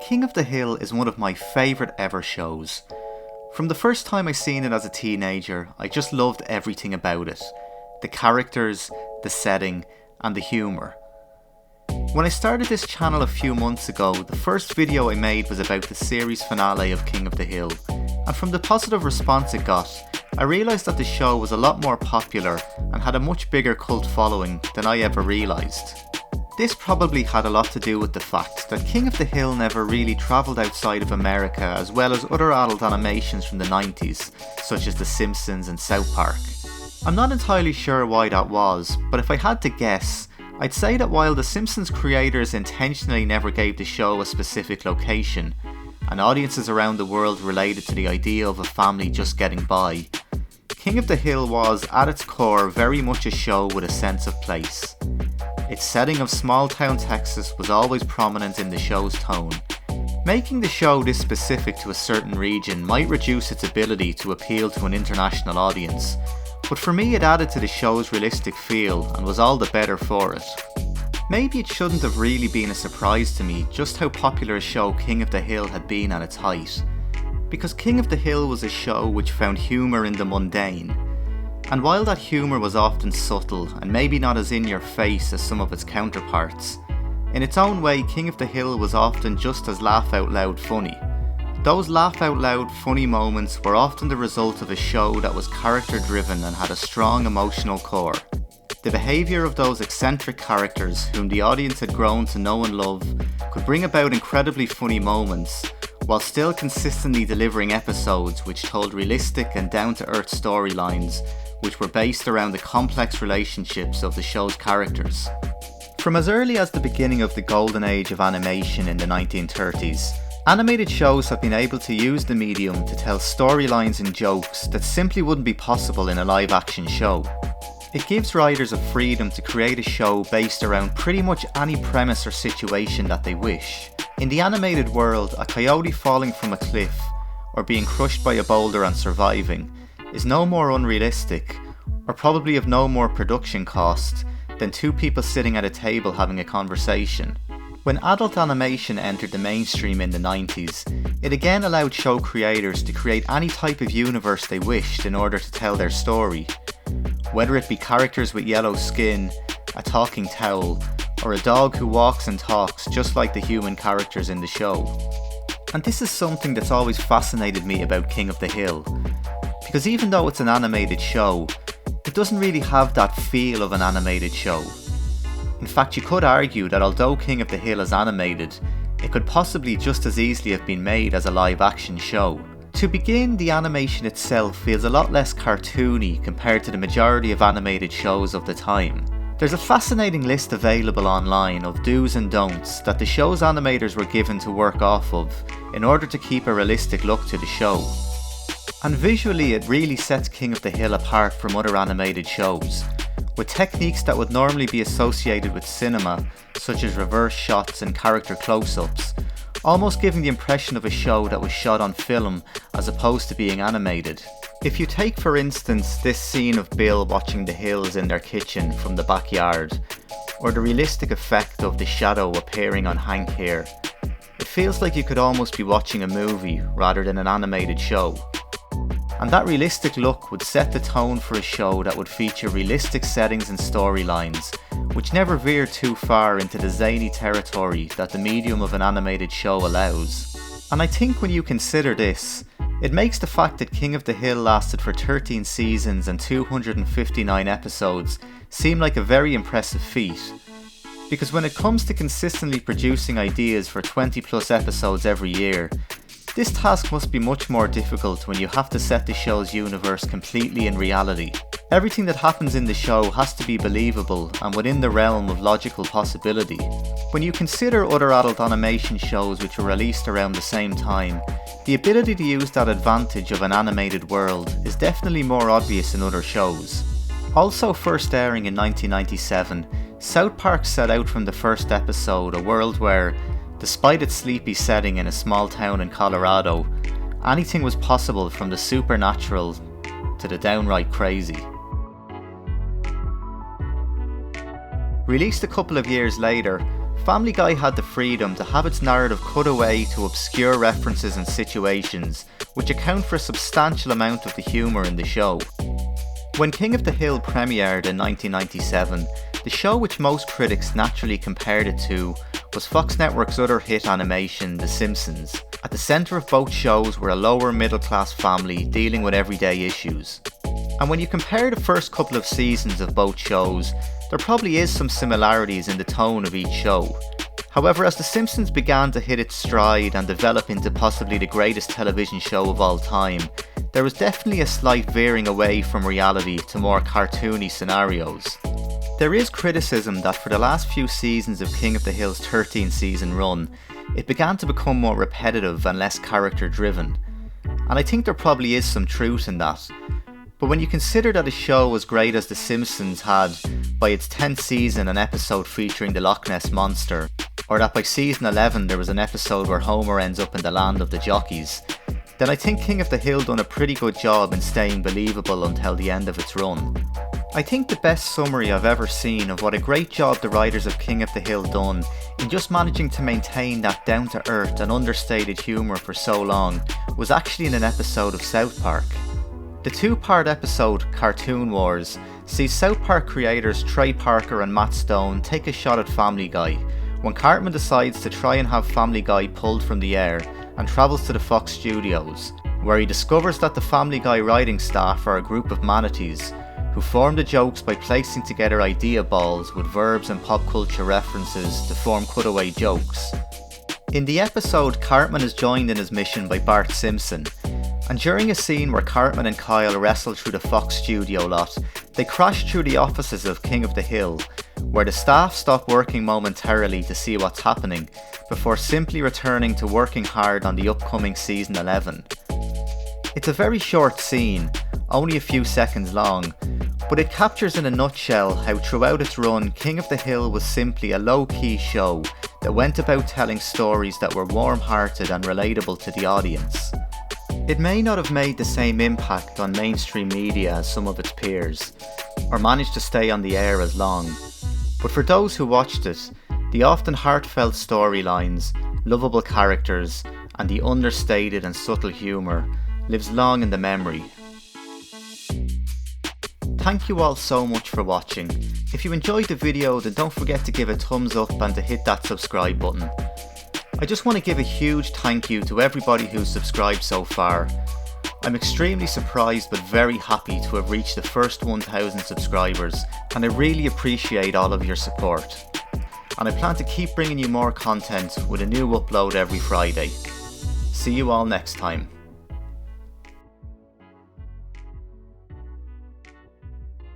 King of the Hill is one of my favourite ever shows. From the first time I seen it as a teenager, I just loved everything about it. The characters, the setting, and the humour. When I started this channel a few months ago, the first video I made was about the series finale of King of the Hill, and from the positive response it got, I realised that the show was a lot more popular and had a much bigger cult following than I ever realised. This probably had a lot to do with the fact that King of the Hill never really travelled outside of America, as well as other adult animations from the 90s, such as The Simpsons and South Park. I'm not entirely sure why that was, but if I had to guess, I'd say that while The Simpsons creators intentionally never gave the show a specific location, and audiences around the world related to the idea of a family just getting by, King of the Hill was, at its core, very much a show with a sense of place. Its setting of small town Texas was always prominent in the show's tone. Making the show this specific to a certain region might reduce its ability to appeal to an international audience, but for me it added to the show's realistic feel and was all the better for it. Maybe it shouldn't have really been a surprise to me just how popular a show King of the Hill had been at its height, because King of the Hill was a show which found humour in the mundane. And while that humour was often subtle and maybe not as in your face as some of its counterparts, in its own way King of the Hill was often just as laugh out loud funny. Those laugh out loud funny moments were often the result of a show that was character driven and had a strong emotional core. The behaviour of those eccentric characters whom the audience had grown to know and love could bring about incredibly funny moments, while still consistently delivering episodes which told realistic and down-to-earth storylines which were based around the complex relationships of the show's characters. From as early as the beginning of the golden age of animation in the 1930s, animated shows have been able to use the medium to tell storylines and jokes that simply wouldn't be possible in a live-action show. It gives writers a freedom to create a show based around pretty much any premise or situation that they wish. In the animated world, a coyote falling from a cliff, or being crushed by a boulder and surviving, is no more unrealistic, or probably of no more production cost, than two people sitting at a table having a conversation. When adult animation entered the mainstream in the 90s, it again allowed show creators to create any type of universe they wished in order to tell their story. Whether it be characters with yellow skin, a talking towel, or a dog who walks and talks just like the human characters in the show. And this is something that's always fascinated me about King of the Hill, because even though it's an animated show, it doesn't really have that feel of an animated show. In fact, you could argue that although King of the Hill is animated, it could possibly just as easily have been made as a live action show. To begin, the animation itself feels a lot less cartoony compared to the majority of animated shows of the time. There's a fascinating list available online of do's and don'ts that the show's animators were given to work off of in order to keep a realistic look to the show. And visually it really sets King of the Hill apart from other animated shows, with techniques that would normally be associated with cinema, such as reverse shots and character close-ups, almost giving the impression of a show that was shot on film as opposed to being animated. If you take for instance this scene of Bill watching the Hills in their kitchen from the backyard, or the realistic effect of the shadow appearing on Hank here, it feels like you could almost be watching a movie rather than an animated show. And that realistic look would set the tone for a show that would feature realistic settings and storylines, which never veer too far into the zany territory that the medium of an animated show allows. And I think when you consider this, it makes the fact that King of the Hill lasted for 13 seasons and 259 episodes seem like a very impressive feat. Because when it comes to consistently producing ideas for 20 plus episodes every year, this task must be much more difficult when you have to set the show's universe completely in reality. Everything that happens in the show has to be believable and within the realm of logical possibility. When you consider other adult animation shows which were released around the same time, the ability to use that advantage of an animated world is definitely more obvious in other shows. Also first airing in 1997, South Park set out from the first episode a world where, despite its sleepy setting in a small town in Colorado, anything was possible from the supernatural to the downright crazy. Released a couple of years later, Family Guy had the freedom to have its narrative cut away to obscure references and situations, which account for a substantial amount of the humour in the show. When King of the Hill premiered in 1997, the show which most critics naturally compared it to was Fox Network's other hit animation, The Simpsons. At the centre of both shows were a lower middle class family dealing with everyday issues. And when you compare the first couple of seasons of both shows, there probably is some similarities in the tone of each show. However, as The Simpsons began to hit its stride and develop into possibly the greatest television show of all time, there was definitely a slight veering away from reality to more cartoony scenarios. There is criticism that for the last few seasons of King of the Hill's 13-season run, it began to become more repetitive and less character-driven. And I think there probably is some truth in that. But when you consider that a show as great as The Simpsons had, by its 10th season, an episode featuring the Loch Ness Monster, or that by season 11 there was an episode where Homer ends up in the land of the jockeys, then I think King of the Hill done a pretty good job in staying believable until the end of its run. I think the best summary I've ever seen of what a great job the writers of King of the Hill done in just managing to maintain that down-to-earth and understated humour for so long was actually in an episode of South Park. The two-part episode, Cartoon Wars, sees South Park creators Trey Parker and Matt Stone take a shot at Family Guy, when Cartman decides to try and have Family Guy pulled from the air and travels to the Fox studios, where he discovers that the Family Guy writing staff are a group of manatees who form the jokes by placing together idea balls with verbs and pop culture references to form cutaway jokes. In the episode, Cartman is joined in his mission by Bart Simpson, and during a scene where Cartman and Kyle wrestle through the Fox studio lot, they crash through the offices of King of the Hill, where the staff stop working momentarily to see what's happening, before simply returning to working hard on the upcoming season 11. It's a very short scene, only a few seconds long, but it captures in a nutshell how throughout its run King of the Hill was simply a low-key show that went about telling stories that were warm-hearted and relatable to the audience. It may not have made the same impact on mainstream media as some of its peers, or managed to stay on the air as long, but for those who watched it, the often heartfelt storylines, lovable characters, and the understated and subtle humour lives long in the memory. Thank you all so much for watching. If you enjoyed the video, then don't forget to give a thumbs up and to hit that subscribe button. I just want to give a huge thank you to everybody who's subscribed so far. I'm extremely surprised but very happy to have reached the first 1,000 subscribers, and I really appreciate all of your support. And I plan to keep bringing you more content with a new upload every Friday. See you all next time.